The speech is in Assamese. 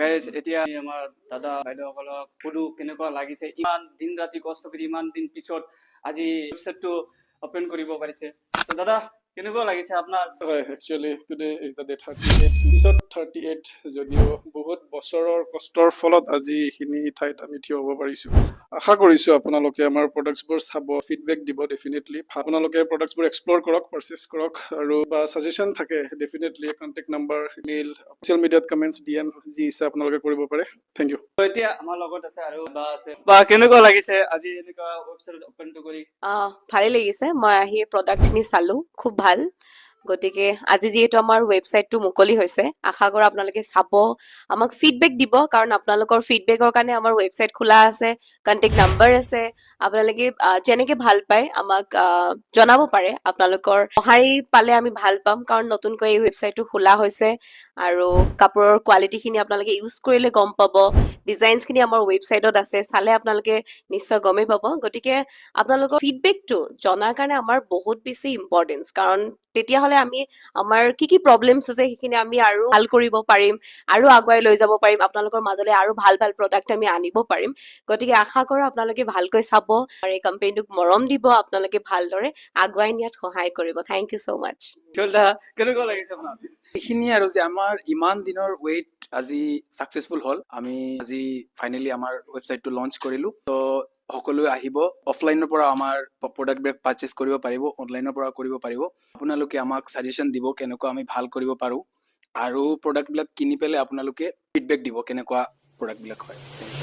গাইজ এতিয়া আমি আমাৰ দাদা বাইদেউসকলক সুধো কেনেকুৱা লাগিছে ইমান দিন ৰাতি কষ্ট কৰি ইমান দিন পিছত আজি ৱেবছাইটটো অপেন কৰিব পাৰিছে তো দাদা কেনেকুৱা লাগিছে আপোনাৰ হয় actually today is the day 38 পিছত 38 যদিও বহুত বছৰৰ কষ্টৰ ফলত আজি এইখিনি ঠাইত আমি থিয় হ'ব পাৰিছো আশা কৰিছো আপোনালোকে আমাৰ প্ৰডাক্টছবোৰ চাব ফিডবেক দিব ডেফিনেটলি আপোনালোকে প্ৰডাক্টছবোৰ এক্সপ্ল'ৰ কৰক পাৰচেছ কৰক আৰু বা ছাজেশ্যন থাকে definitely contact number email social মিডিয়াত কমেণ্টছ DM যি ইচ্ছা আপোনালোকে কৰিব পাৰে থেংক ইউ তো এতিয়া আমাৰ লগত আছে আৰু বা আছে বা কেনেকুৱা লাগিছে আজি এনেকুৱা ৱেবছাইট অপেনটো কৰি ভালে লাগিছে মই আহি প্ৰডাক্টখিনি চালো খুব ভাল গতিকে আজি যিহেতু আমাৰ ৱেবছাইটটো মুকলি হৈছে আশা কৰোঁ আপোনালোকে চাব আমাক ফিডবেক দিব কাৰণ আপোনালোকৰ ফিডবেকৰ কাৰণে আমাৰ ৱেবছাইট খোলা আছে কণ্টেক্ট নাম্বাৰ আছে আপোনালোকে যেনেকৈ ভাল পায় আমাক জনাব পাৰে আপোনালোকৰ সঁহাৰি পালে আমি ভাল পাম কাৰণ নতুনকৈ এই ৱেবছাইটটো খোলা হৈছে আৰু কাপোৰৰ কোৱালিটিখিনি আপোনালোকে ইউজ কৰিলে গম পাব ডিজাইনছখিনি আমাৰ ৱেবছাইটত আছে চালে আপোনালোকে নিশ্চয় গমেই পাব গতিকে আপোনালোকৰ ফিডবেকটো জনাৰ কাৰণে আমাৰ বহুত বেছি ইম্পৰ্টেঞ্চ কাৰণ তেতিয়াহ'লে আমি আমাৰ কি প্ৰব্লেমছ আছে সেইখিনি আমি আৰু ভাল কৰিব পাৰিম আৰু আগুৱাই লৈ যাব পাৰিম আপোনালোকৰ মাজলৈ আৰু ভাল ভাল প্ৰডাক্ট আমি আনিব পাৰিম গতিকে আশা কৰোঁ আপোনালোকে ভালকৈ চাব আৰু এই কোম্পানীটোক মৰম দিব আপোনালোকে ভালদৰে আগুৱাই নিয়াত সহায় কৰিব থেংক ইউ ছ' মাছ চলদা কেনেকুৱা লাগিছে আপোনাৰ এইখিনি আৰু যে আমাৰ ইমান দিনৰ ৱেইট আজি ছাকচেছফুল হ'ল আমি আজি ফাইনেলি আমাৰ ৱেবছাইটটো লঞ্চ কৰিলোঁ তো সকলোৱে আহিব অফলাইনৰ পৰা আমাৰ প্ৰডাক্টবিলাক পাৰচেছ কৰিব পাৰিব অনলাইনৰ পৰা কৰিব পাৰিব আপোনালোকে আমাক ছাজেশ্যন দিব কেনেকুৱা আমি ভাল কৰিব পাৰোঁ আৰু প্ৰডাক্টবিলাক কিনি পেলাই আপোনালোকে ফিডবেক দিব কেনেকুৱা প্ৰডাক্টবিলাক হয়